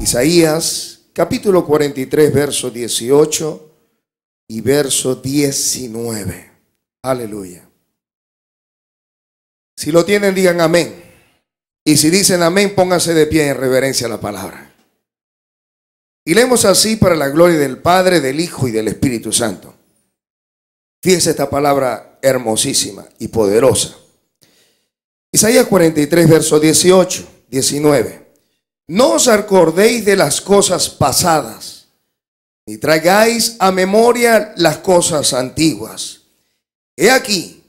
Isaías capítulo 43, verso 18 y verso 19. Aleluya. Si lo tienen, digan amén. Y si dicen amén, pónganse de pie en reverencia a la palabra. Y leemos así para la gloria del Padre, del Hijo y del Espíritu Santo. Fíjense esta palabra hermosísima y poderosa. Isaías 43, verso 18, 19. No os acordéis de las cosas pasadas, ni traigáis a memoria las cosas antiguas. He aquí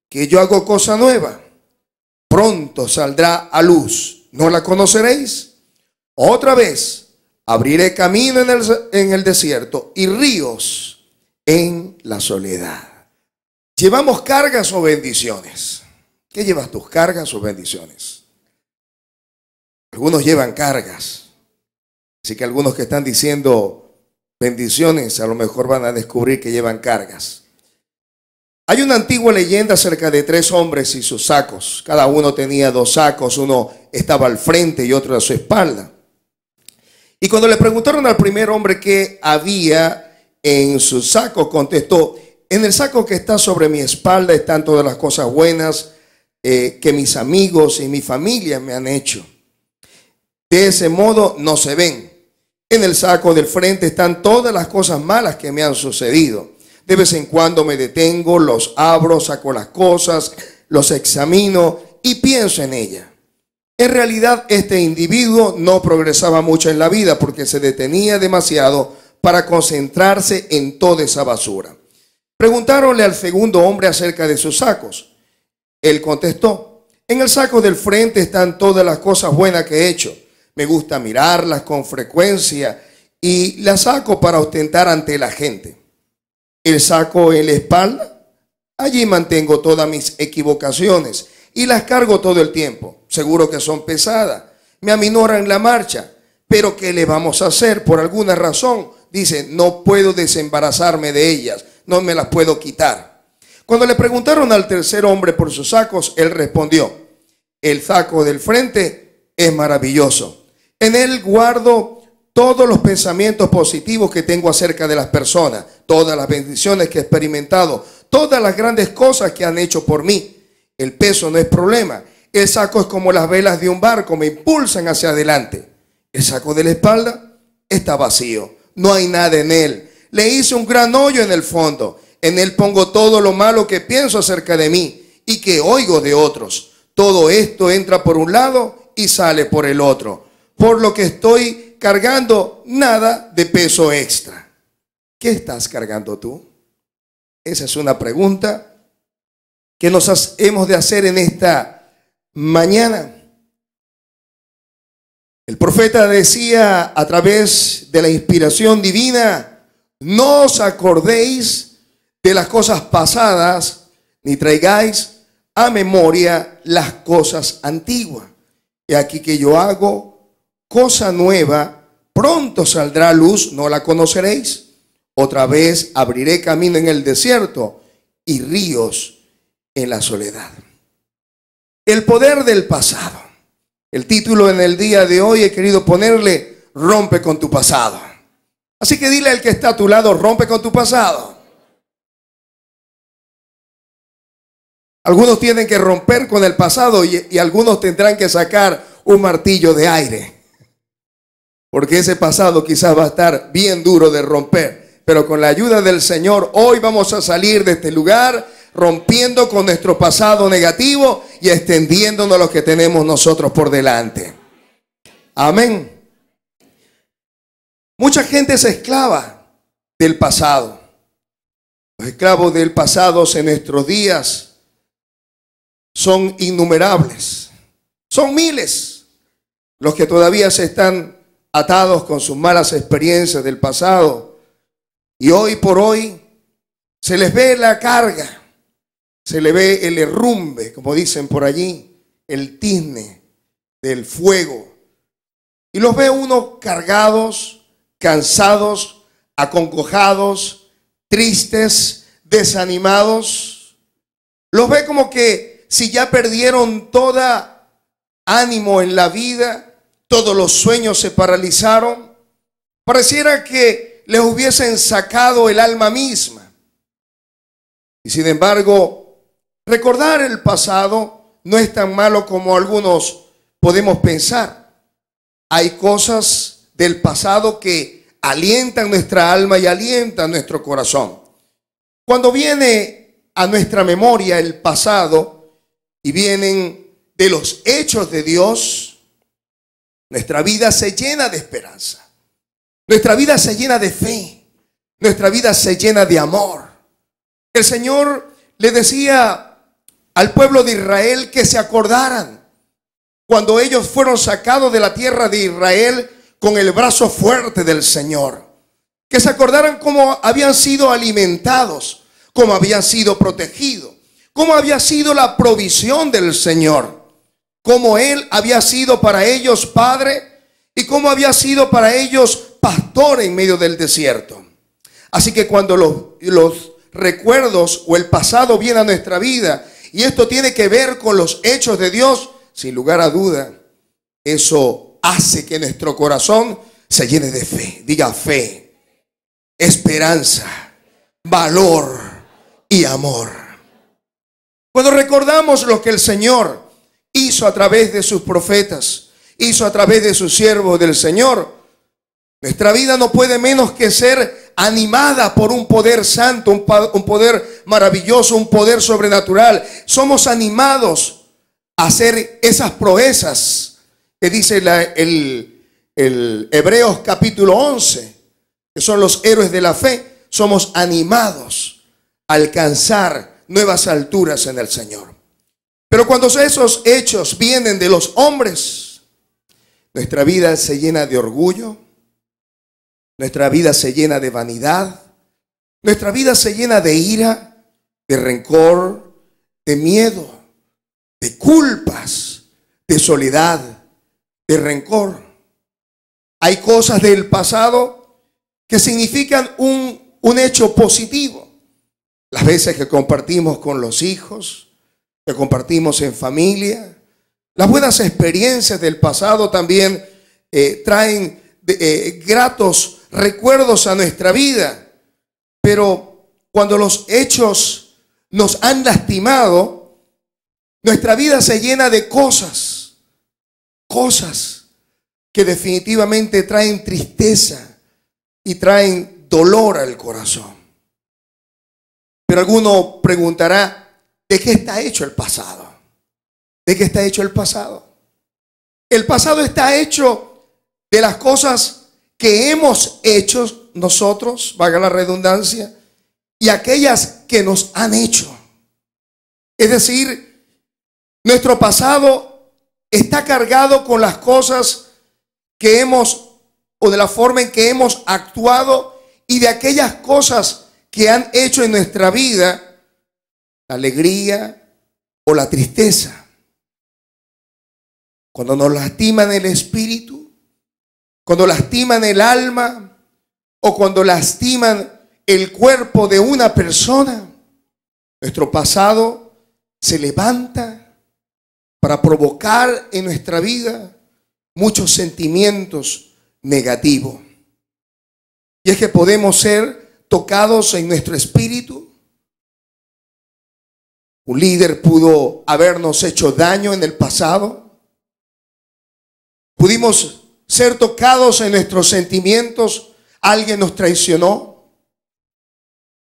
que yo hago cosa nueva. Pronto saldrá a luz. ¿No la conoceréis? Otra vez abriré camino en el desierto y ríos en la soledad. ¿Llevamos cargas o bendiciones? ¿Qué llevas tus, cargas o bendiciones? Algunos llevan cargas. Así que algunos que están diciendo bendiciones, a lo mejor van a descubrir que llevan cargas. Hay una antigua leyenda acerca de 3 hombres y sus sacos. Cada uno tenía 2 sacos, uno estaba al frente y otro a su espalda. Y cuando le preguntaron al primer hombre qué había en su saco, contestó: en el saco que está sobre mi espalda están todas las cosas buenas que mis amigos y mi familia me han hecho. De ese modo no se ven. En el saco del frente están todas las cosas malas que me han sucedido. De vez en cuando me detengo, los abro, saco las cosas, los examino y pienso en ellas. En realidad, este individuo no progresaba mucho en la vida porque se detenía demasiado para concentrarse en toda esa basura. Preguntaronle al segundo hombre acerca de sus sacos. Él contestó: en el saco del frente están todas las cosas buenas que he hecho. Me gusta mirarlas con frecuencia y las saco para ostentar ante la gente. El saco en la espalda, allí mantengo todas mis equivocaciones y las cargo todo el tiempo. Seguro que son pesadas, me aminoran la marcha, pero ¿qué le vamos a hacer? Por alguna razón, dice, no puedo desembarazarme de ellas, no me las puedo quitar. Cuando le preguntaron al tercer hombre por sus sacos, él respondió: el saco del frente es maravilloso. En él guardo todos los pensamientos positivos que tengo acerca de las personas, todas las bendiciones que he experimentado, todas las grandes cosas que han hecho por mí. El peso no es problema. El saco es como las velas de un barco, me impulsan hacia adelante. El saco de la espalda está vacío, no hay nada en él. Le hice un gran hoyo en el fondo. En él pongo todo lo malo que pienso acerca de mí y que oigo de otros. Todo esto entra por un lado y sale por el otro. Por lo que estoy cargando nada de peso extra. ¿Qué estás cargando tú? Esa es una pregunta que nos hemos de hacer en esta mañana. El profeta decía a través de la inspiración divina: no os acordéis de las cosas pasadas, ni traigáis a memoria las cosas antiguas. Y aquí que yo hago cosa nueva, pronto saldrá a luz, ¿no la conoceréis? Otra vez abriré camino en el desierto y ríos en la soledad. El poder del pasado. El título en el día de hoy he querido ponerle: rompe con tu pasado. Así que dile al que está a tu lado: rompe con tu pasado. Algunos tienen que romper con el pasado y algunos tendrán que sacar un martillo de aire. Porque ese pasado quizás va a estar bien duro de romper. Pero con la ayuda del Señor, hoy vamos a salir de este lugar rompiendo con nuestro pasado negativo y extendiéndonos lo que tenemos nosotros por delante. Amén. Mucha gente es esclava del pasado. Los esclavos del pasado en nuestros días son innumerables. Son miles los que todavía se están atados con sus malas experiencias del pasado. Y hoy por hoy se les ve la carga, se le ve el herrumbe, como dicen por allí, el tizne del fuego. Y los ve uno cargados, cansados, acongojados, tristes, desanimados. Los ve como que si ya perdieron toda ánimo en la vida, todos los sueños se paralizaron. Pareciera que les hubiesen sacado el alma misma. Y sin embargo, recordar el pasado no es tan malo como algunos podemos pensar. Hay cosas del pasado que alientan nuestra alma y alientan nuestro corazón. Cuando viene a nuestra memoria el pasado y vienen de los hechos de Dios, nuestra vida se llena de esperanza. Nuestra vida se llena de fe. Nuestra vida se llena de amor. El Señor le decía al pueblo de Israel que se acordaran cuando ellos fueron sacados de la tierra de Israel con el brazo fuerte del Señor. Que se acordaran cómo habían sido alimentados, cómo habían sido protegidos, cómo había sido la provisión del Señor, cómo Él había sido para ellos Padre y cómo había sido para ellos pastor en medio del desierto. Así que cuando los recuerdos o el pasado viene a nuestra vida y esto tiene que ver con los hechos de Dios, sin lugar a duda, eso hace que nuestro corazón se llene de fe. Diga fe, esperanza, valor y amor. Cuando recordamos lo que el Señor hizo a través de sus profetas, hizo a través de sus siervos del Señor, nuestra vida no puede menos que ser animada por un poder santo, un poder maravilloso, un poder sobrenatural. Somos animados a hacer esas proezas que dice el Hebreos capítulo 11, que son los héroes de la fe. Somos animados a alcanzar nuevas alturas en el Señor. Pero cuando esos hechos vienen de los hombres, nuestra vida se llena de orgullo, nuestra vida se llena de vanidad, nuestra vida se llena de ira, de rencor, de miedo, de culpas, de soledad, de rencor. Hay cosas del pasado que significan un hecho positivo. Las veces que compartimos con los hijos, que compartimos en familia, las buenas experiencias del pasado también traen gratos recuerdos a nuestra vida. Pero cuando los hechos nos han lastimado, nuestra vida se llena de cosas que definitivamente traen tristeza y traen dolor al corazón. Pero alguno preguntará, ¿de qué está hecho el pasado? ¿De qué está hecho el pasado? El pasado está hecho de las cosas que hemos hecho nosotros, valga la redundancia, y aquellas que nos han hecho. Es decir, nuestro pasado está cargado con las cosas que hemos, o de la forma en que hemos actuado, y de aquellas cosas que han hecho en nuestra vida la alegría o la tristeza. Cuando nos lastiman el espíritu, cuando lastiman el alma o cuando lastiman el cuerpo de una persona, nuestro pasado se levanta para provocar en nuestra vida muchos sentimientos negativos. Y es que podemos ser tocados en nuestro espíritu. Un líder pudo habernos hecho daño en el pasado. Pudimos ser tocados en nuestros sentimientos. Alguien nos traicionó.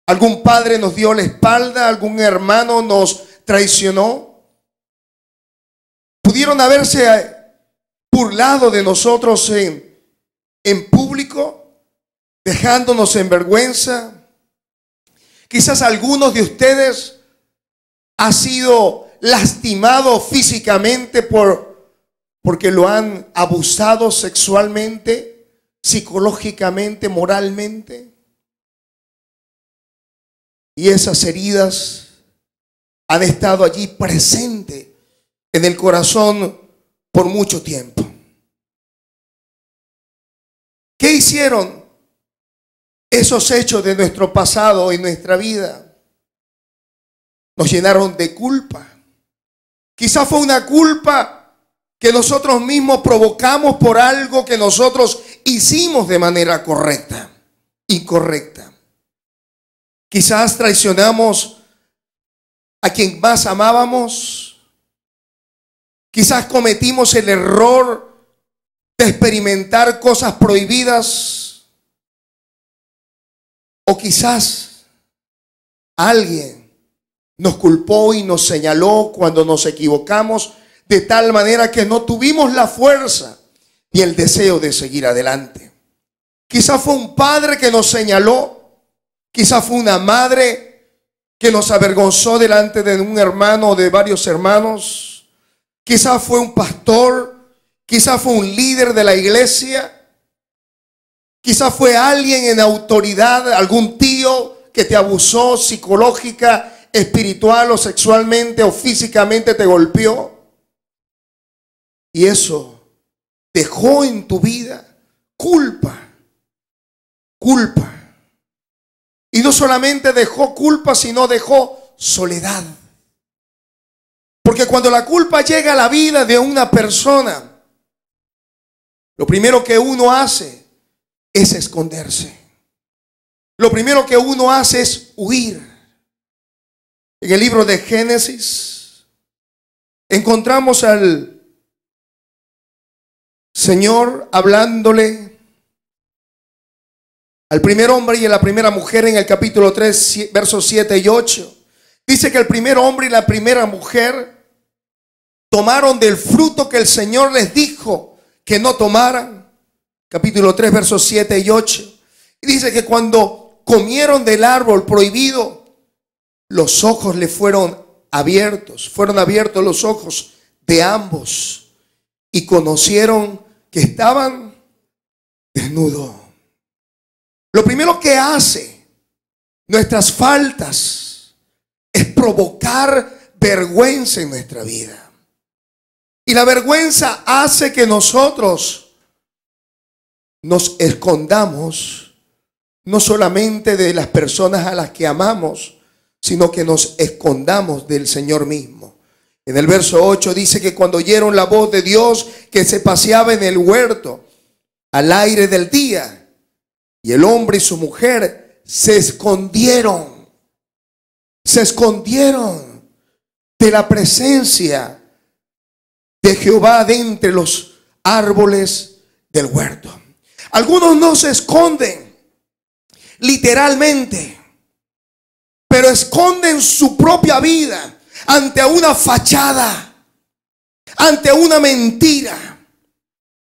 Algún padre nos dio la espalda. Algún hermano nos traicionó. Pudieron haberse burlado de nosotros en público, dejándonos en vergüenza. Quizás algunos de ustedes han sido lastimados físicamente porque lo han abusado sexualmente, psicológicamente, moralmente. Y esas heridas han estado allí presentes en el corazón por mucho tiempo. ¿Qué hicieron esos hechos de nuestro pasado y nuestra vida? Nos llenaron de culpa. Quizá fue una culpa que nosotros mismos provocamos por algo que nosotros hicimos de manera incorrecta. Quizás traicionamos a quien más amábamos. Quizás cometimos el error de experimentar cosas prohibidas. O quizás alguien nos culpó y nos señaló cuando nos equivocamos, de tal manera que no tuvimos la fuerza y el deseo de seguir adelante. Quizás fue un padre que nos señaló, quizás fue una madre que nos avergonzó delante de un hermano o de varios hermanos, quizás fue un pastor, quizás fue un líder de la iglesia, quizás fue alguien en autoridad, algún tío que te abusó psicológica, espiritual o sexualmente o físicamente te golpeó. Y eso dejó en tu vida culpa. Y no solamente dejó culpa, sino dejó soledad. Porque cuando la culpa llega a la vida de una persona, lo primero que uno hace es esconderse. Lo primero que uno hace es huir. En el libro de Génesis encontramos al Señor hablándole al primer hombre y a la primera mujer en el capítulo 3, versos 7 y 8. Dice que el primer hombre y la primera mujer tomaron del fruto que el Señor les dijo que no tomaran. Capítulo 3, versos 7 y 8. Y dice que cuando comieron del árbol prohibido, los ojos le fueron abiertos los ojos de ambos y conocieron que estaban desnudos. Lo primero que hace nuestras faltas es provocar vergüenza en nuestra vida. Y la vergüenza hace que nosotros nos escondamos no solamente de las personas a las que amamos, sino que nos escondamos del Señor mismo. En el verso 8 dice que cuando oyeron la voz de Dios que se paseaba en el huerto al aire del día, y el hombre y su mujer se escondieron de la presencia de Jehová de entre los árboles del huerto. Algunos no se esconden literalmente, pero esconden su propia vida ante una fachada, ante una mentira.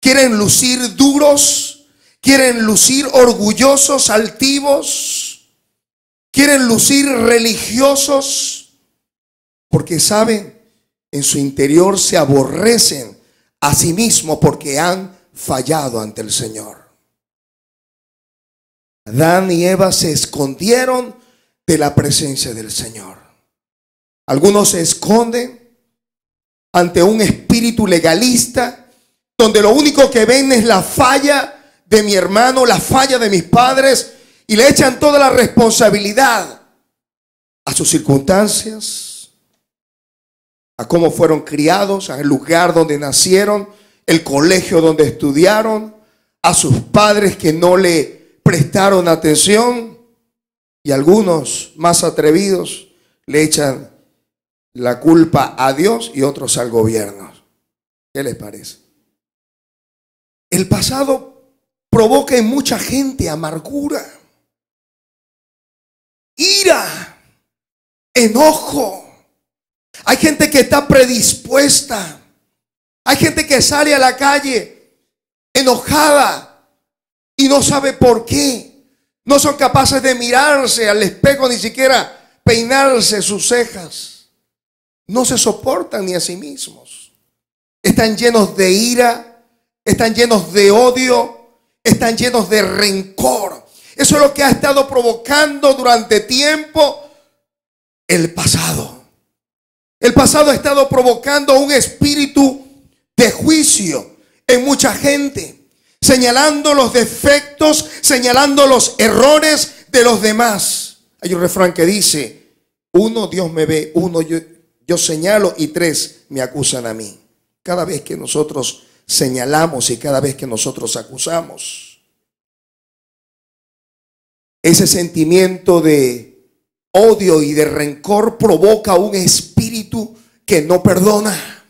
Quieren lucir duros, quieren lucir orgullosos, altivos, quieren lucir religiosos, porque saben, en su interior se aborrecen a sí mismos porque han fallado ante el Señor. Adán y Eva se escondieron de la presencia del Señor. Algunos se esconden ante un espíritu legalista, donde lo único que ven es la falla de mi hermano, la falla de mis padres, y le echan toda la responsabilidad a sus circunstancias, a cómo fueron criados, al lugar donde nacieron, el colegio donde estudiaron, a sus padres que no le prestaron atención, y algunos más atrevidos le echan la culpa a Dios y otros al gobierno. ¿Qué les parece? El pasado provoca en mucha gente amargura, ira, enojo. Hay gente que está predispuesta. Hay gente que sale a la calle enojada y no sabe por qué. No son capaces de mirarse al espejo, ni siquiera peinarse sus cejas. No se soportan ni a sí mismos. Están llenos de ira, están llenos de odio, están llenos de rencor. Eso es lo que ha estado provocando durante tiempo el pasado. El pasado ha estado provocando un espíritu de juicio en mucha gente, señalando los defectos, señalando los errores de los demás. Hay un refrán que dice: 1, Dios me ve; 2, yo señalo; y 3, me acusan a mí. cada vez que nosotros señalamos y cada vez que nosotros acusamos. Ese sentimiento de odio y de rencor provoca un espíritu que no perdona.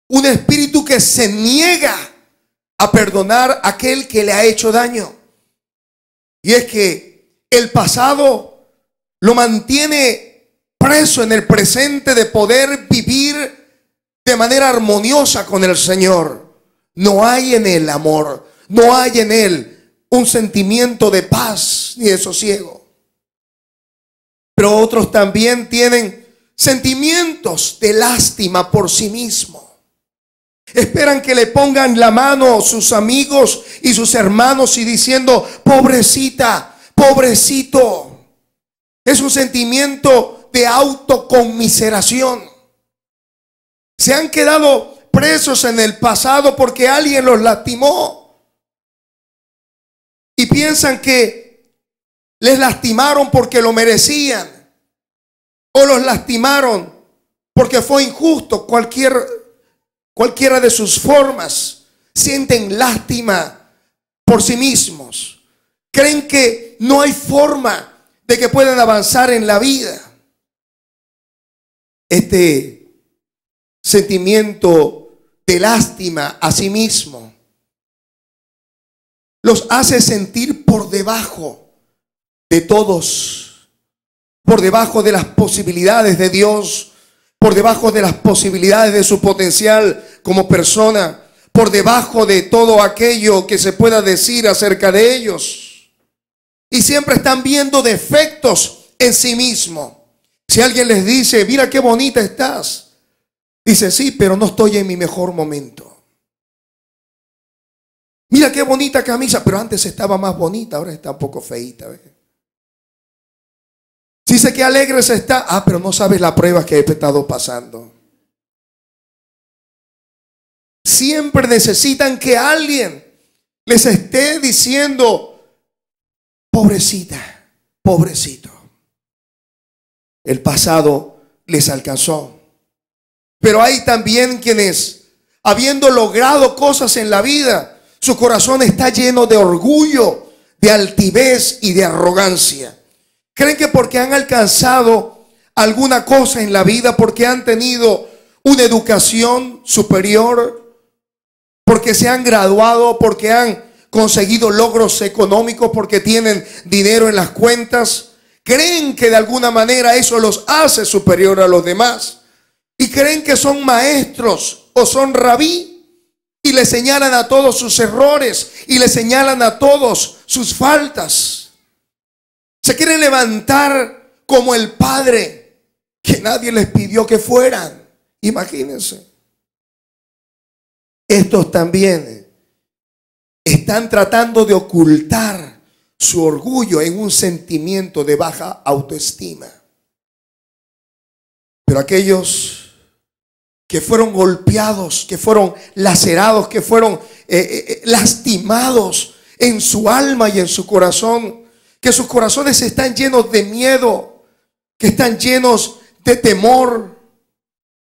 Un espíritu que se niega a perdonar a aquel que le ha hecho daño. Y es que el pasado lo mantiene preso en el presente de poder vivir de manera armoniosa con el Señor. No hay en él amor, no hay en él un sentimiento de paz ni de sosiego. Pero otros también tienen sentimientos de lástima por sí mismo. Esperan que le pongan la mano sus amigos y sus hermanos y diciendo, pobrecita, pobrecito. Es un sentimiento de autoconmiseración. Se han quedado presos en el pasado porque alguien los lastimó. Y piensan que les lastimaron porque lo merecían. O los lastimaron porque fue injusto. Cualquiera de sus formas. Sienten lástima por sí mismos. Creen que no hay forma de que puedan avanzar en la vida. Este sentimiento de lástima a sí mismo los hace sentir por debajo de todos, por debajo de las posibilidades de Dios, por debajo de las posibilidades de su potencial como persona, por debajo de todo aquello que se pueda decir acerca de ellos. Y siempre están viendo defectos en sí mismo. Si alguien les dice, mira qué bonita estás, dice, sí, pero no estoy en mi mejor momento. Mira qué bonita camisa, pero antes estaba más bonita, ahora está un poco feíta. ¿Ves? Dice que alegre se está, pero no sabes la prueba que he estado pasando. Siempre necesitan que alguien les esté diciendo, pobrecita, pobrecito. El pasado les alcanzó. Pero hay también quienes, habiendo logrado cosas en la vida, su corazón está lleno de orgullo, de altivez y de arrogancia. Creen que porque han alcanzado alguna cosa en la vida, porque han tenido una educación superior, porque se han graduado, porque han conseguido logros económicos, porque tienen dinero en las cuentas, creen que de alguna manera eso los hace superior a los demás. Y creen que son maestros o son rabí. Y le señalan a todos sus errores y le señalan a todos sus faltas. Se quieren levantar como el padre que nadie les pidió que fueran. Imagínense. Estos también están tratando de ocultar su orgullo en un sentimiento de baja autoestima. Pero aquellos que fueron golpeados, que fueron lacerados, que fueron lastimados en su alma y en su corazón, que sus corazones están llenos de miedo, que están llenos de temor,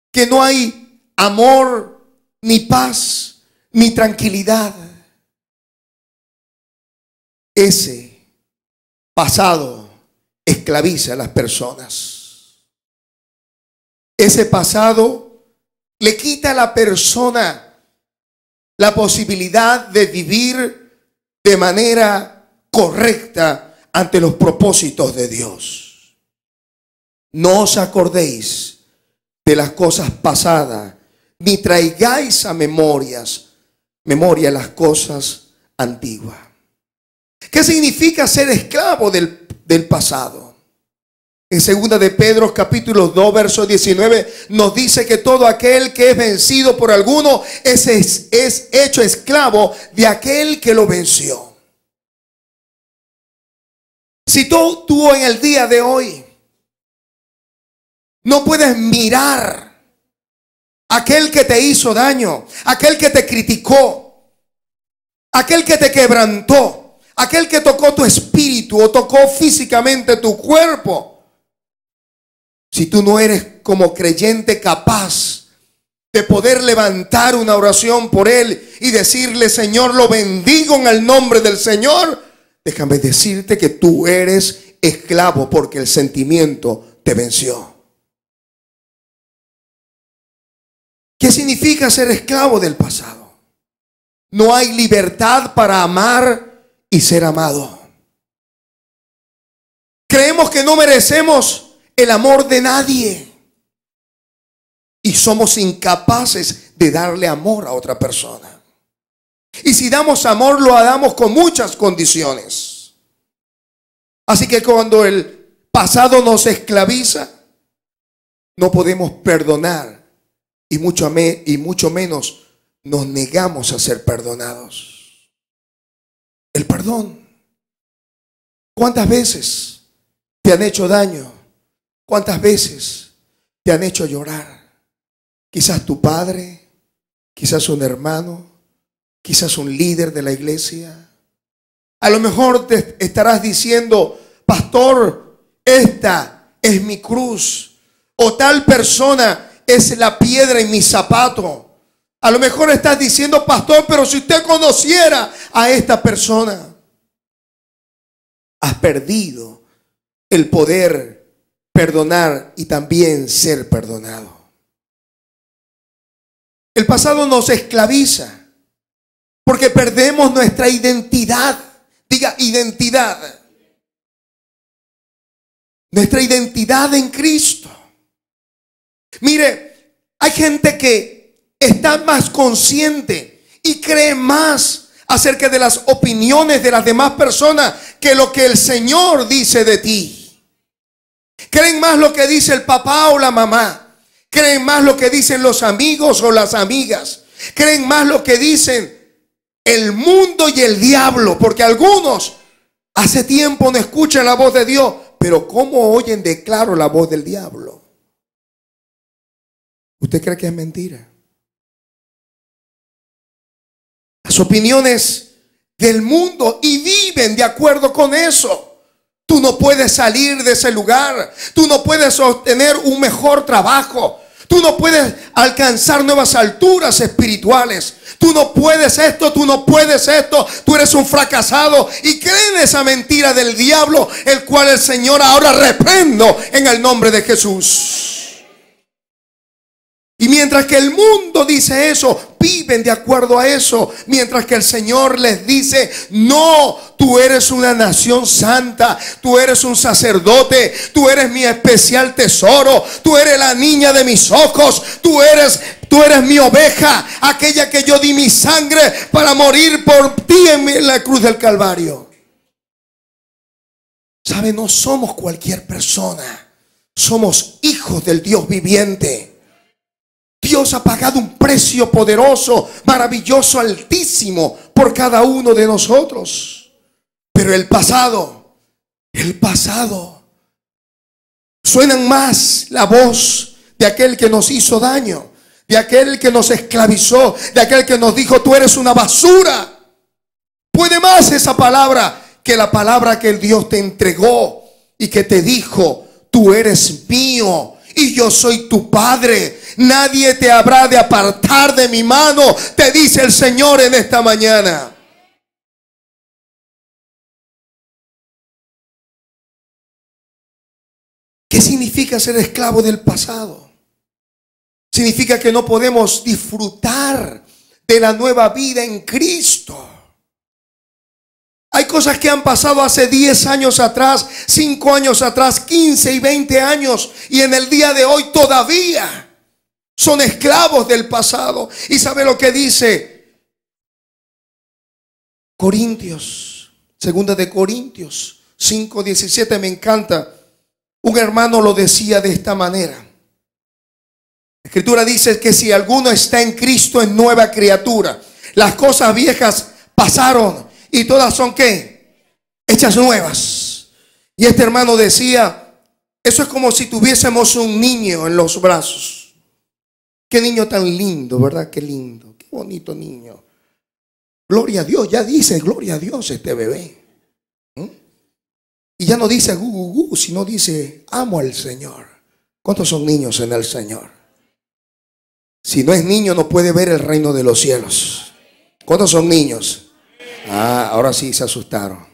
que no hay amor, ni paz, ni tranquilidad. Ese pasado esclaviza a las personas. Ese pasado le quita a la persona la posibilidad de vivir de manera correcta ante los propósitos de Dios. No os acordéis de las cosas pasadas, ni traigáis a memoria las cosas antiguas. ¿Qué significa ser esclavo del pasado? En 2 de Pedro capítulo 2 verso 19 nos dice que todo aquel que es vencido por alguno es hecho esclavo de aquel que lo venció. Si tú en el día de hoy no puedes mirar a aquel que te hizo daño, aquel que te criticó, aquel que te quebrantó, aquel que tocó tu espíritu o tocó físicamente tu cuerpo, si tú no eres como creyente capaz de poder levantar una oración por él y decirle: Señor, lo bendigo en el nombre del Señor, déjame decirte que tú eres esclavo porque el sentimiento te venció. ¿Qué significa ser esclavo del pasado? No hay libertad para amar y ser amado. Creemos que no merecemos el amor de nadie y somos incapaces de darle amor a otra persona. Y si damos amor, lo damos con muchas condiciones. Así que cuando el pasado nos esclaviza, no podemos perdonar y mucho menos nos negamos a ser perdonados. El perdón. ¿Cuántas veces te han hecho daño? ¿Cuántas veces te han hecho llorar? Quizás tu padre, quizás un hermano, quizás un líder de la iglesia. A lo mejor te estarás diciendo: pastor, esta es mi cruz, o tal persona es la piedra en mi zapato. A lo mejor estás diciendo: pastor, pero si usted conociera a esta persona. Has perdido el poder perdonar y también ser perdonado. El pasado nos esclaviza porque perdemos nuestra identidad. Diga identidad. Nuestra identidad en Cristo. Mire, hay gente que está más consciente y cree más acerca de las opiniones de las demás personas que lo que el Señor dice de ti. Creen más lo que dice el papá o la mamá. Creen más lo que dicen los amigos o las amigas. Creen más lo que dicen el mundo y el diablo. Porque algunos hace tiempo no escuchan la voz de Dios, pero ¿cómo oyen de claro la voz del diablo? ¿Usted cree que es mentira? Las opiniones del mundo y viven de acuerdo con eso. Tú no puedes salir de ese lugar. Tú no puedes obtener un mejor trabajo. Tú no puedes alcanzar nuevas alturas espirituales. Tú no puedes esto, tú no puedes esto. Tú eres un fracasado. Y creen esa mentira del diablo, el cual el Señor ahora reprendo en el nombre de Jesús. Y mientras que el mundo dice eso, viven de acuerdo a eso. Mientras que el Señor les dice: no, tú eres una nación santa, tú eres un sacerdote, tú eres mi especial tesoro, tú eres la niña de mis ojos, tú eres mi oveja, aquella que yo di mi sangre para morir por ti en la cruz del Calvario. ¿Sabe? No somos cualquier persona, somos hijos del Dios viviente. Dios ha pagado un precio poderoso, maravilloso, altísimo por cada uno de nosotros. Pero el pasado, suenan más la voz de aquel que nos hizo daño, de aquel que nos esclavizó, de aquel que nos dijo: tú eres una basura. Puede más esa palabra que la palabra que el Dios te entregó y que te dijo: tú eres mío y yo soy tu Padre. Nadie te habrá de apartar de mi mano, te dice el Señor en esta mañana. ¿Qué significa ser esclavo del pasado? Significa que no podemos disfrutar de la nueva vida en Cristo. Hay cosas que han pasado hace 10 años atrás, 5 años atrás, 15 y 20 años, y en el día de hoy todavía son esclavos del pasado. ¿Y sabe lo que dice Corintios? Segunda de Corintios 5:17, me encanta. Un hermano lo decía de esta manera. La Escritura dice que si alguno está en Cristo, es nueva criatura. Las cosas viejas pasaron y todas son ¿qué? Hechas nuevas. Y este hermano decía: eso es como si tuviésemos un niño en los brazos. Qué niño tan lindo, ¿verdad? Qué lindo, qué bonito niño. Gloria a Dios, ya dice gloria a Dios este bebé. Y ya no dice gu, gu, gu, sino dice amo al Señor. ¿Cuántos son niños en el Señor? Si no es niño, no puede ver el reino de los cielos. ¿Cuántos son niños? Ah, ahora sí se asustaron.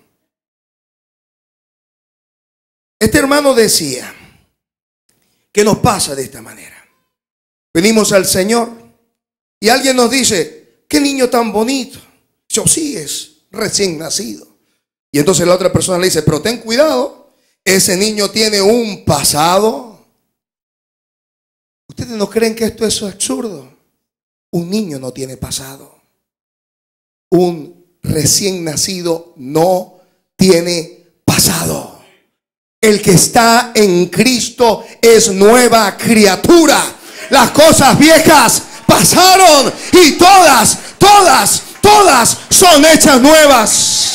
Este hermano decía, ¿qué nos pasa de esta manera? Venimos al Señor y alguien nos dice, qué niño tan bonito. Yo sí, es recién nacido. Y entonces la otra persona le dice, pero ten cuidado, ese niño tiene un pasado. ¿Ustedes no creen que esto es absurdo? Un niño no tiene pasado. Un recién nacido no tiene pasado. El que está en Cristo es nueva criatura. Las cosas viejas pasaron y todas son hechas nuevas.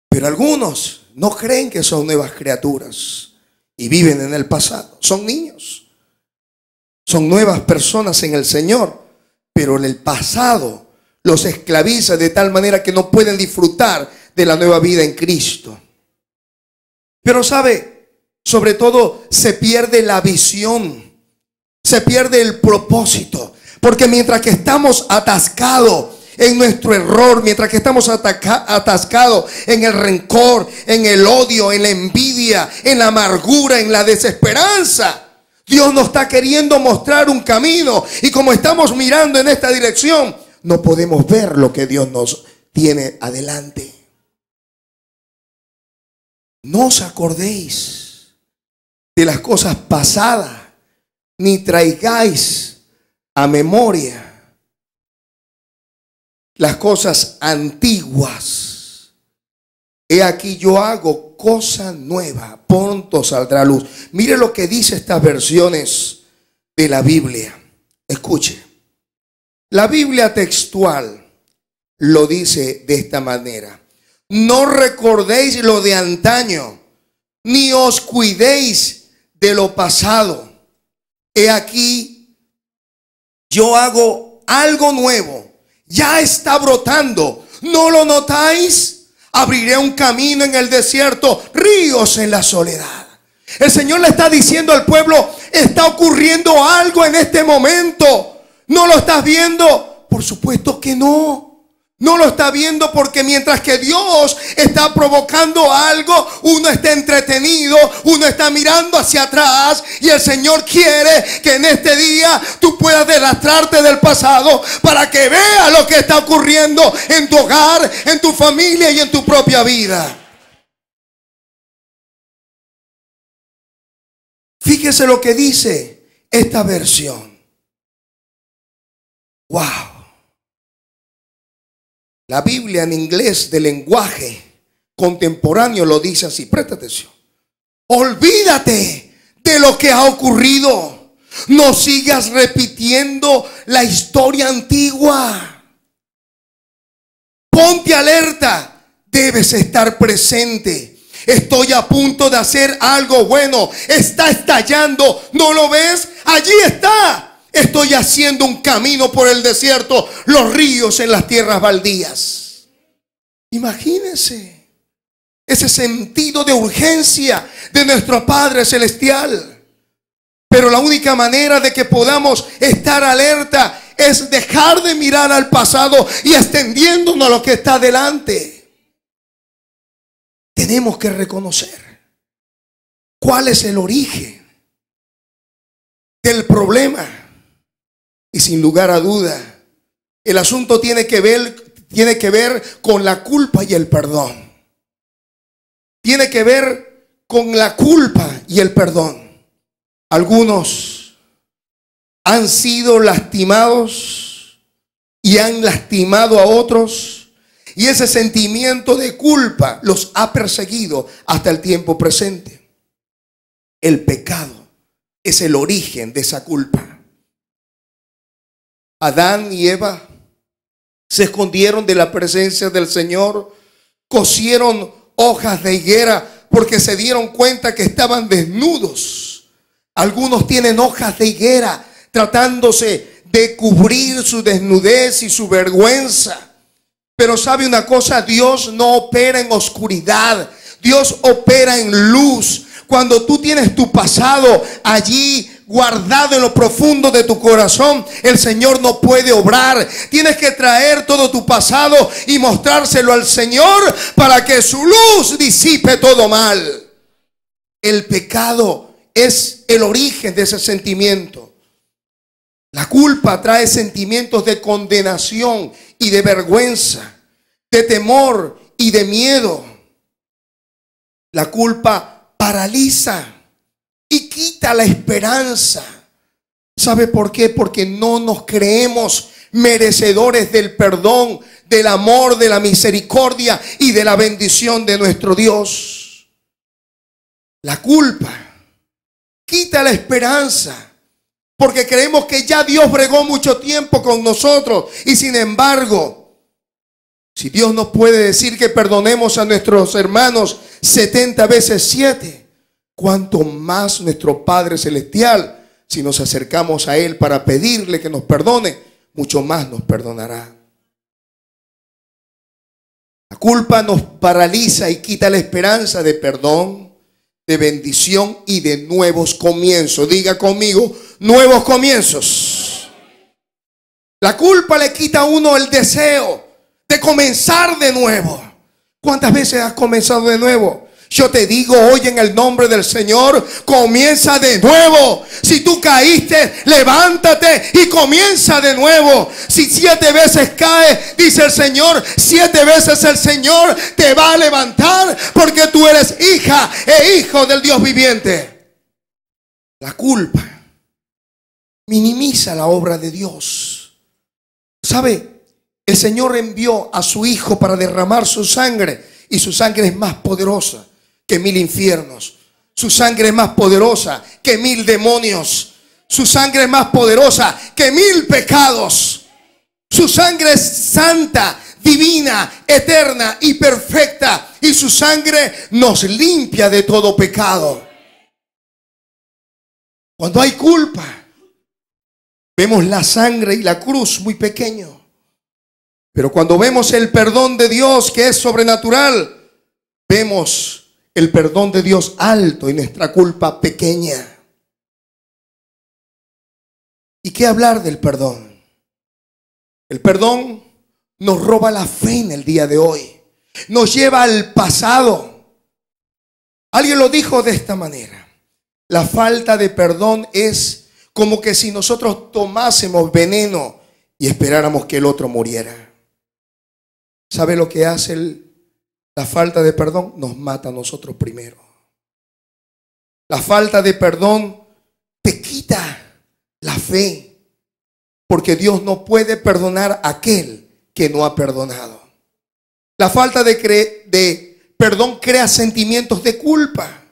Pero algunos no creen que son nuevas criaturas y viven en el pasado. Son niños. Son nuevas personas en el Señor, pero en el pasado los esclaviza de tal manera que no pueden disfrutar de la nueva vida en Cristo. Pero sabe, sobre todo se pierde la visión, se pierde el propósito, porque mientras que estamos atascados en nuestro error, mientras que estamos atascados en el rencor, en el odio, en la envidia, en la amargura, en la desesperanza, Dios nos está queriendo mostrar un camino, y como estamos mirando en esta dirección, no podemos ver lo que Dios nos tiene adelante. No os acordéis de las cosas pasadas, ni traigáis a memoria las cosas antiguas. He aquí yo hago cosa nueva, pronto saldrá a luz. Mire lo que dice estas versiones de la Biblia. Escuche. La Biblia textual lo dice de esta manera: no recordéis lo de antaño, ni os cuidéis de lo pasado. He aquí, yo hago algo nuevo. Ya está brotando. ¿No lo notáis? Abriré un camino en el desierto, ríos en la soledad. El Señor le está diciendo al pueblo, está ocurriendo algo en este momento. ¿No lo estás viendo? Por supuesto que no. No lo está viendo, porque mientras que Dios está provocando algo, uno está entretenido, uno está mirando hacia atrás, y el Señor quiere que en este día tú puedas deslastrarte del pasado para que veas lo que está ocurriendo en tu hogar, en tu familia y en tu propia vida. Fíjese lo que dice esta versión. Wow. La Biblia en inglés de lenguaje contemporáneo lo dice así. Presta atención. Olvídate de lo que ha ocurrido. No sigas repitiendo la historia antigua. Ponte alerta. Debes estar presente. Estoy a punto de hacer algo bueno. Está estallando. ¿No lo ves? Allí está. Estoy haciendo un camino por el desierto, los ríos en las tierras baldías. Imagínense ese sentido de urgencia de nuestro Padre Celestial. Pero la única manera de que podamos estar alerta es dejar de mirar al pasado y extendiéndonos a lo que está delante. Tenemos que reconocer cuál es el origen del problema. Y sin lugar a duda, el asunto tiene que ver con la culpa y el perdón. Tiene que ver con la culpa y el perdón. Algunos han sido lastimados y han lastimado a otros, y ese sentimiento de culpa los ha perseguido hasta el tiempo presente. El pecado es el origen de esa culpa. Adán y Eva se escondieron de la presencia del Señor, cosieron hojas de higuera porque se dieron cuenta que estaban desnudos. Algunos tienen hojas de higuera tratándose de cubrir su desnudez y su vergüenza. Pero sabe una cosa, Dios no opera en oscuridad, Dios opera en luz. Cuando tú tienes tu pasado allí guardado en lo profundo de tu corazón, el Señor no puede obrar. Tienes que traer todo tu pasado y mostrárselo al Señor para que su luz disipe todo mal. El pecado es el origen de ese sentimiento. La culpa trae sentimientos de condenación y de vergüenza, de temor y de miedo. La culpa paraliza y quita la esperanza. ¿Sabe por qué? Porque no nos creemos merecedores del perdón, del amor, de la misericordia y de la bendición de nuestro Dios. La culpa quita la esperanza, porque creemos que ya Dios bregó mucho tiempo con nosotros. Y sin embargo, si Dios nos puede decir que perdonemos a nuestros hermanos 70 veces 7, ¿cuánto más nuestro Padre Celestial, si nos acercamos a Él para pedirle que nos perdone, mucho más nos perdonará? La culpa nos paraliza y quita la esperanza de perdón, de bendición y de nuevos comienzos. Diga conmigo, nuevos comienzos. La culpa le quita a uno el deseo de comenzar de nuevo. ¿Cuántas veces has comenzado de nuevo? Yo te digo hoy en el nombre del Señor, comienza de nuevo. Si tú caíste, levántate y comienza de nuevo. Si 7 veces caes, dice el Señor, 7 veces el Señor te va a levantar, porque tú eres hija e hijo del Dios viviente. La culpa minimiza la obra de Dios. ¿Sabe? El Señor envió a su Hijo para derramar su sangre, y su sangre es más poderosa que 1000 infiernos. Su sangre es más poderosa que 1000 demonios. Su sangre es más poderosa que 1000 pecados. Su sangre es santa, divina, eterna y perfecta. Y su sangre nos limpia de todo pecado. Cuando hay culpa, vemos la sangre y la cruz muy pequeño. Pero cuando vemos el perdón de Dios, que es sobrenatural, vemos el perdón de Dios alto y nuestra culpa pequeña. ¿Y qué hablar del perdón? El perdón nos roba la fe en el día de hoy. Nos lleva al pasado. Alguien lo dijo de esta manera: la falta de perdón es como que si nosotros tomásemos veneno y esperáramos que el otro muriera. ¿Sabe lo que hace la falta de perdón? Nos mata a nosotros primero. La falta de perdón te quita la fe, porque Dios no puede perdonar a aquel que no ha perdonado. La falta de perdón crea sentimientos de culpa.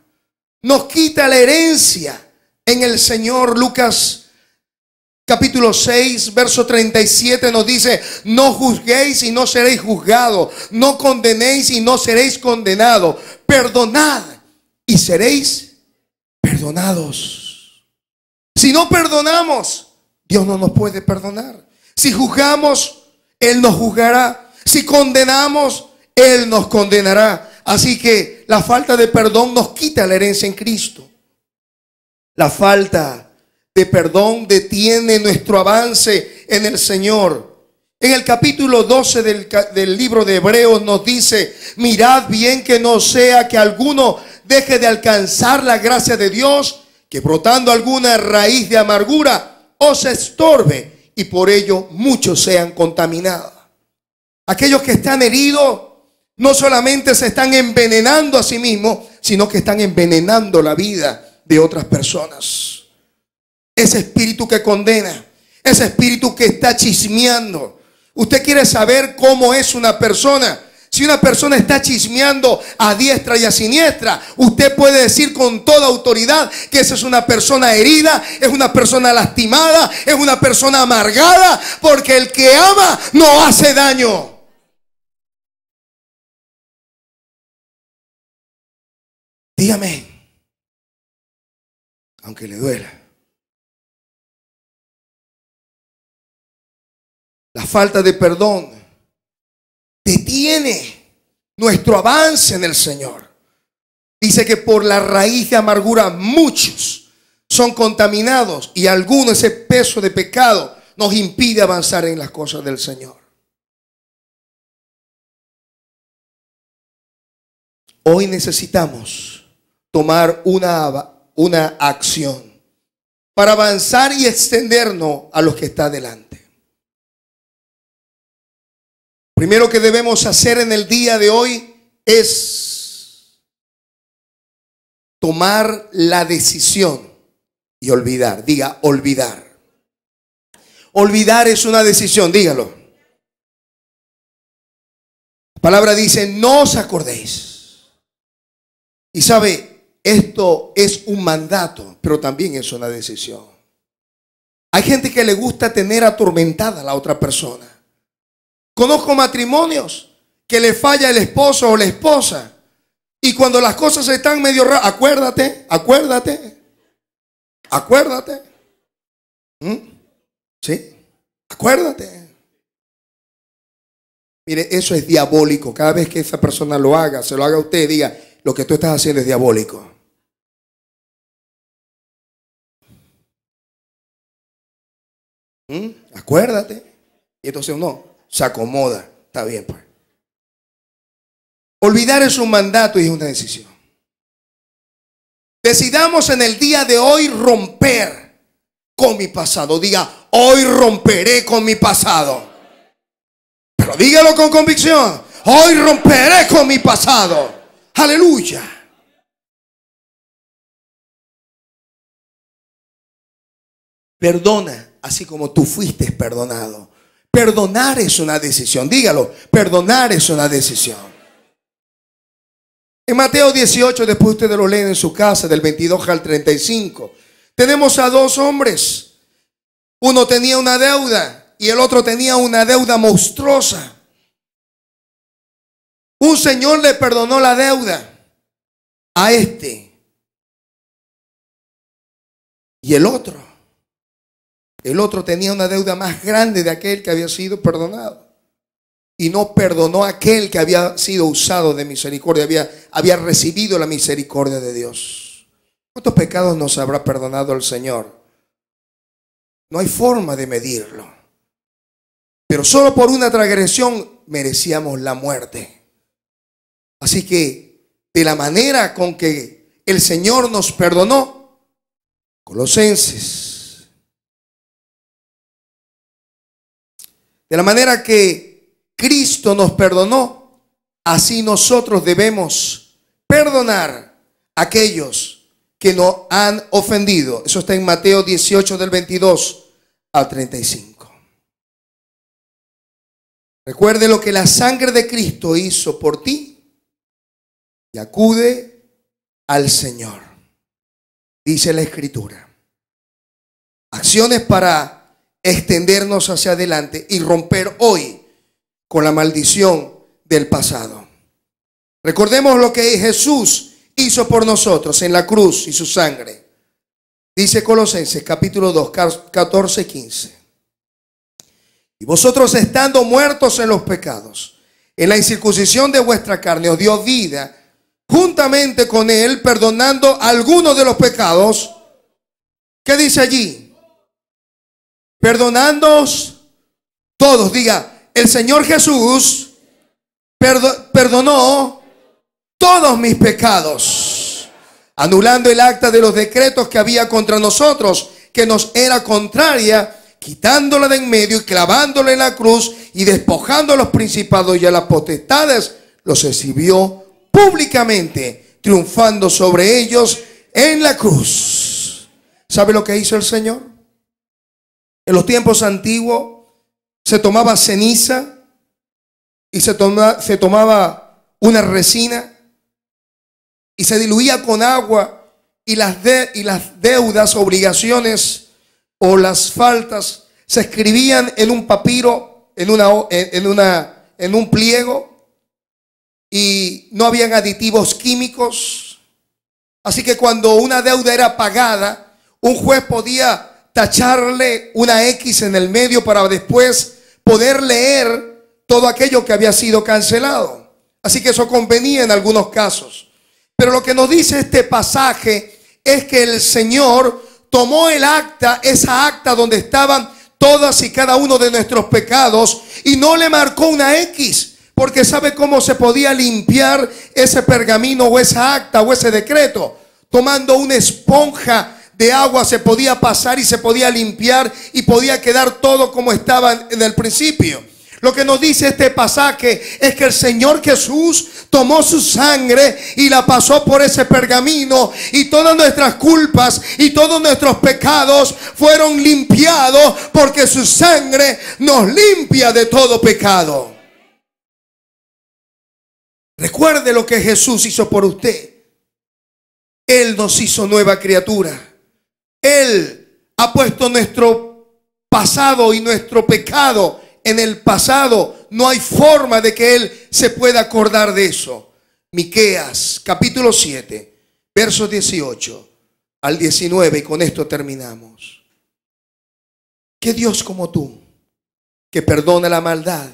Nos quita la herencia en el Señor. Lucas capítulo 6, verso 37 nos dice: no juzguéis y no seréis juzgados, no condenéis y no seréis condenados, perdonad y seréis perdonados. Si no perdonamos, Dios no nos puede perdonar. Si juzgamos, Él nos juzgará. Si condenamos, Él nos condenará. Así que la falta de perdón nos quita la herencia en Cristo. La falta de perdón detiene nuestro avance en el Señor. En el capítulo 12 del libro de Hebreos nos dice: mirad bien que no sea que alguno deje de alcanzar la gracia de Dios, que brotando alguna raíz de amargura os estorbe y por ello muchos sean contaminados. Aquellos que están heridos no solamente se están envenenando a sí mismos, sino que están envenenando la vida de otras personas. Ese espíritu que condena, ese espíritu que está chismeando. Usted quiere saber cómo es una persona. Si una persona está chismeando a diestra y a siniestra, usted puede decir con toda autoridad que esa es una persona herida, es una persona lastimada, es una persona amargada, porque el que ama no hace daño. Dígame, aunque le duela. La falta de perdón detiene nuestro avance en el Señor. Dice que por la raíz de amargura muchos son contaminados y algunos ese peso de pecado nos impide avanzar en las cosas del Señor. Hoy necesitamos tomar una acción para avanzar y extendernos a los que está delante. Primero que debemos hacer en el día de hoy es tomar la decisión y olvidar. Diga, olvidar. Olvidar es una decisión, dígalo. La palabra dice, no os acordéis. Y sabe, esto es un mandato, pero también es una decisión. Hay gente que le gusta tener atormentada a la otra persona. Conozco matrimonios que le falla el esposo o la esposa. Y cuando las cosas están medio raras, acuérdate. ¿Sí? Acuérdate. Mire, eso es diabólico. Cada vez que esa persona lo haga, se lo haga a usted, diga, lo que tú estás haciendo es diabólico. Acuérdate. Y entonces uno se acomoda. Está bien, pues. Olvidar es un mandato y es una decisión. Decidamos en el día de hoy romper con mi pasado. Diga, hoy romperé con mi pasado. Pero dígalo con convicción. Hoy romperé con mi pasado. Aleluya. Perdona así como tú fuiste perdonado. Perdonar es una decisión. Dígalo, perdonar es una decisión. En Mateo 18, después ustedes lo leen en su casa, del 22 al 35, tenemos a dos hombres. Uno tenía una deuda y el otro tenía una deuda monstruosa. Un señor le perdonó la deuda a este. Y el otro tenía una deuda más grande de aquel que había sido perdonado. Y no perdonó a aquel que había sido usado de misericordia, había recibido la misericordia de Dios. ¿Cuántos pecados nos habrá perdonado el Señor? No hay forma de medirlo. Pero solo por una transgresión merecíamos la muerte. Así que de la manera con que el Señor nos perdonó, Colosenses, de la manera que Cristo nos perdonó, así nosotros debemos perdonar a aquellos que nos han ofendido. Eso está en Mateo 18 del 22 al 35. Recuerde lo que la sangre de Cristo hizo por ti y acude al Señor. Dice la Escritura. Acciones para extendernos hacia adelante y romper hoy con la maldición del pasado. Recordemos lo que Jesús hizo por nosotros en la cruz y su sangre. Dice Colosenses capítulo 2, 14, 15. Y vosotros estando muertos en los pecados, en la incircuncisión de vuestra carne, os dio vida juntamente con él, perdonando algunos de los pecados. ¿Qué dice allí? Perdonándoos todos. Diga, el Señor Jesús perdonó todos mis pecados, anulando el acta de los decretos que había contra nosotros, que nos era contraria, quitándola de en medio y clavándola en la cruz y despojando a los principados y a las potestades, los exhibió públicamente, triunfando sobre ellos en la cruz. ¿Sabe lo que hizo el Señor? En los tiempos antiguos se tomaba ceniza y se tomaba una resina y se diluía con agua, y las deudas, obligaciones o las faltas se escribían en un papiro, en un pliego, y no habían aditivos químicos. Así que cuando una deuda era pagada, un juez podía tacharle una X en el medio para después poder leer todo aquello que había sido cancelado. Así que eso convenía en algunos casos. Pero lo que nos dice este pasaje es que el Señor tomó el acta, esa acta donde estaban todas y cada uno de nuestros pecados, y no le marcó una X, porque sabe cómo se podía limpiar ese pergamino o esa acta o ese decreto. Tomando una esponja de agua se podía pasar y se podía limpiar y podía quedar todo como estaba en el principio. Lo que nos dice este pasaje es que el Señor Jesús tomó su sangre y la pasó por ese pergamino, y todas nuestras culpas y todos nuestros pecados fueron limpiados, porque su sangre nos limpia de todo pecado. Recuerde lo que Jesús hizo por usted. Él nos hizo nueva criatura. Él ha puesto nuestro pasado y nuestro pecado en el pasado. No hay forma de que Él se pueda acordar de eso. Miqueas capítulo 7, versos 18 al 19, y con esto terminamos. ¿Qué Dios como tú, que perdona la maldad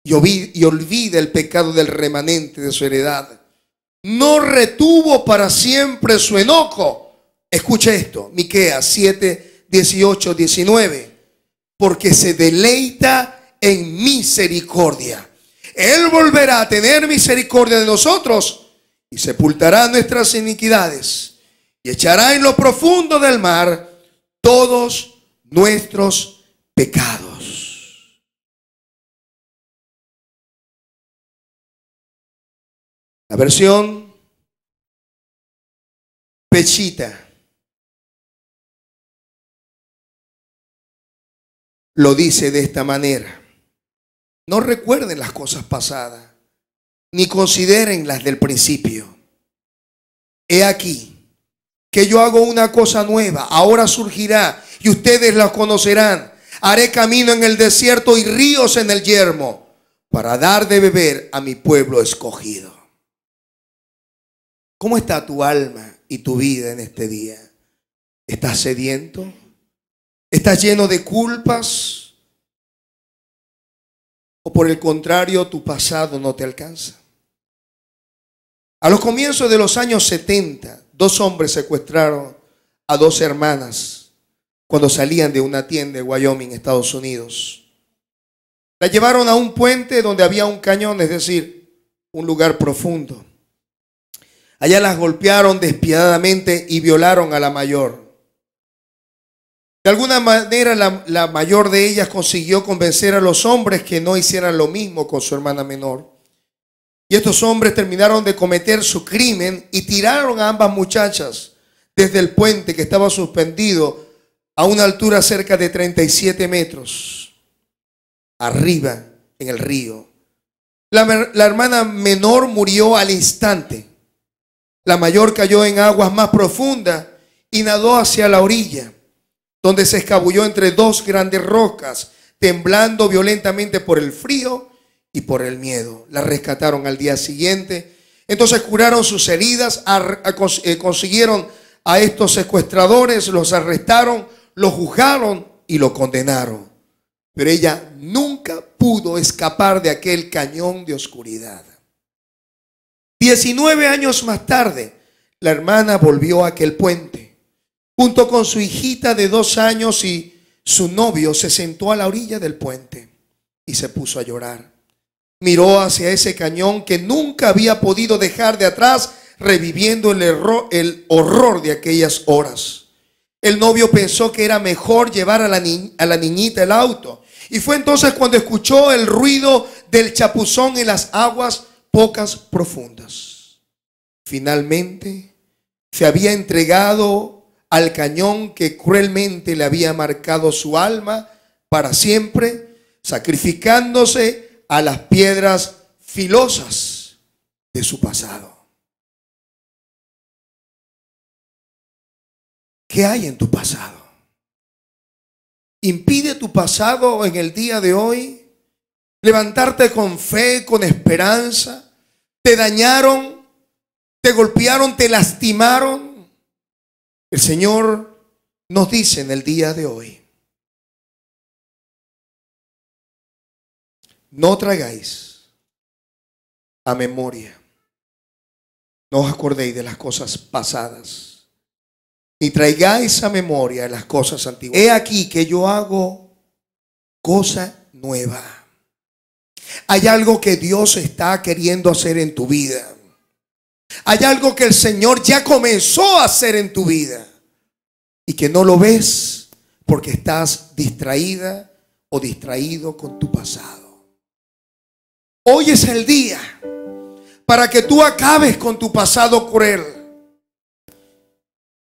y olvida el pecado del remanente de su heredad, no retuvo para siempre su enojo? Escuche esto, Miqueas 7, 18, 19. Porque se deleita en misericordia. Él volverá a tener misericordia de nosotros y sepultará nuestras iniquidades y echará en lo profundo del mar todos nuestros pecados. La versión Pechita lo dice de esta manera: no recuerden las cosas pasadas, ni consideren las del principio. He aquí que yo hago una cosa nueva, ahora surgirá y ustedes la conocerán. Haré camino en el desierto y ríos en el yermo, para dar de beber a mi pueblo escogido. ¿Cómo está tu alma y tu vida en este día? ¿Estás sediento? ¿Estás lleno de culpas? ¿O por el contrario, tu pasado no te alcanza? A los comienzos de los años 70, dos hombres secuestraron a dos hermanas cuando salían de una tienda en Wyoming, Estados Unidos. Las llevaron a un puente donde había un cañón, es decir, un lugar profundo. Allá las golpearon despiadadamente y violaron a la mayor. De alguna manera la mayor de ellas consiguió convencer a los hombres que no hicieran lo mismo con su hermana menor. Y estos hombres terminaron de cometer su crimen y tiraron a ambas muchachas desde el puente, que estaba suspendido a una altura cerca de 37 metros, arriba en el río. La hermana menor murió al instante. La mayor cayó en aguas más profundas y nadó hacia la orilla, donde se escabulló entre dos grandes rocas, temblando violentamente por el frío y por el miedo. La rescataron al día siguiente. Entonces curaron sus heridas, consiguieron a estos secuestradores, los arrestaron, los juzgaron y lo condenaron. Pero ella nunca pudo escapar de aquel cañón de oscuridad. 19 años más tarde, la hermana volvió a aquel puente. Junto con su hijita de 2 años y su novio, se sentó a la orilla del puente y se puso a llorar. Miró hacia ese cañón que nunca había podido dejar de atrás, reviviendo el horror de aquellas horas. El novio pensó que era mejor llevar a la niñita el auto. Y fue entonces cuando escuchó el ruido del chapuzón en las aguas pocas profundas. Finalmente se había entregado al cañón que cruelmente le había marcado su alma para siempre, sacrificándose a las piedras filosas de su pasado. ¿Qué hay en tu pasado? ¿Impide tu pasado en el día de hoy levantarte con fe, con esperanza? ¿Te dañaron? ¿Te golpearon? ¿Te lastimaron? El Señor nos dice en el día de hoy: no traigáis a memoria No os acordéis de las cosas pasadas, ni traigáis a memoria las cosas antiguas. He aquí que yo hago cosa nueva. Hay algo que Dios está queriendo hacer en tu vida. Hay algo que el Señor ya comenzó a hacer en tu vida y que no lo ves porque estás distraída o distraído con tu pasado. Hoy es el día para que tú acabes con tu pasado cruel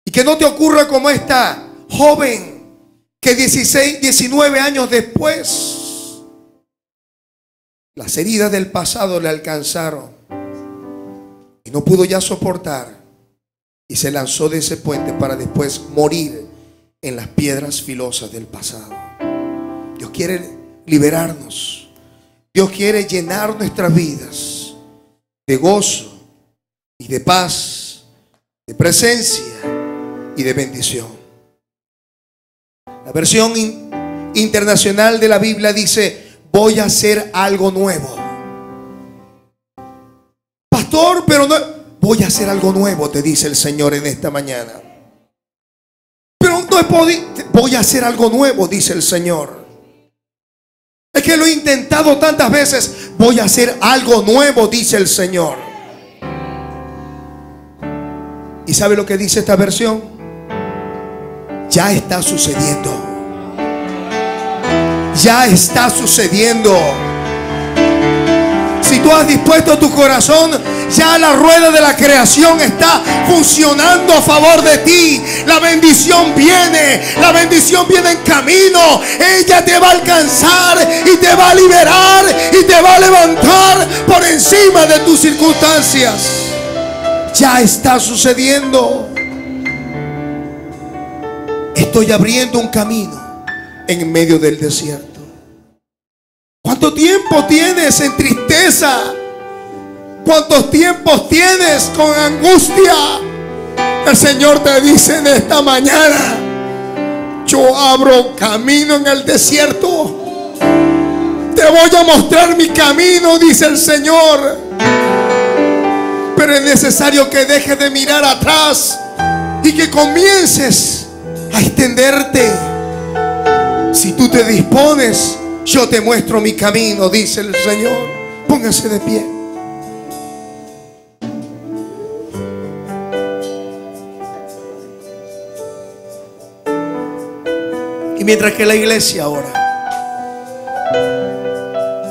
y que no te ocurra como esta joven que 16, 19 años después las heridas del pasado le alcanzaron y no pudo ya soportar y se lanzó de ese puente para después morir en las piedras filosas del pasado. Dios quiere liberarnos. Dios quiere llenar nuestras vidas de gozo y de paz, de presencia y de bendición. La versión internacional de la Biblia dice: voy a hacer algo nuevo. Pastor, pero no, voy a hacer algo nuevo, te dice el Señor en esta mañana. Pero no he podido. Voy a hacer algo nuevo, dice el Señor. Es que lo he intentado tantas veces. Voy a hacer algo nuevo, dice el Señor. ¿Y sabe lo que dice esta versión? Ya está sucediendo. Ya está sucediendo. Si tú has dispuesto tu corazón, ya la rueda de la creación está funcionando a favor de ti. La bendición viene. La bendición viene en camino. Ella te va a alcanzar y te va a liberar y te va a levantar por encima de tus circunstancias. Ya está sucediendo. Estoy abriendo un camino en medio del desierto. ¿Cuánto tiempo tienes en tristeza? ¿Cuántos tiempos tienes con angustia? El Señor te dice en esta mañana: yo abro camino en el desierto. Te voy a mostrar mi camino, dice el Señor. Pero es necesario que dejes de mirar atrás y que comiences a extenderte. Si tú te dispones, yo te muestro mi camino, dice el Señor. Póngase de pie. Y mientras que la iglesia ora,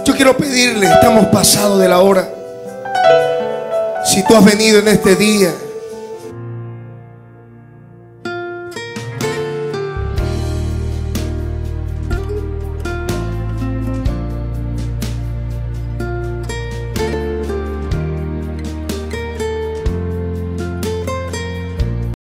yo quiero pedirle, estamos pasados de la hora. Si tú has venido en este día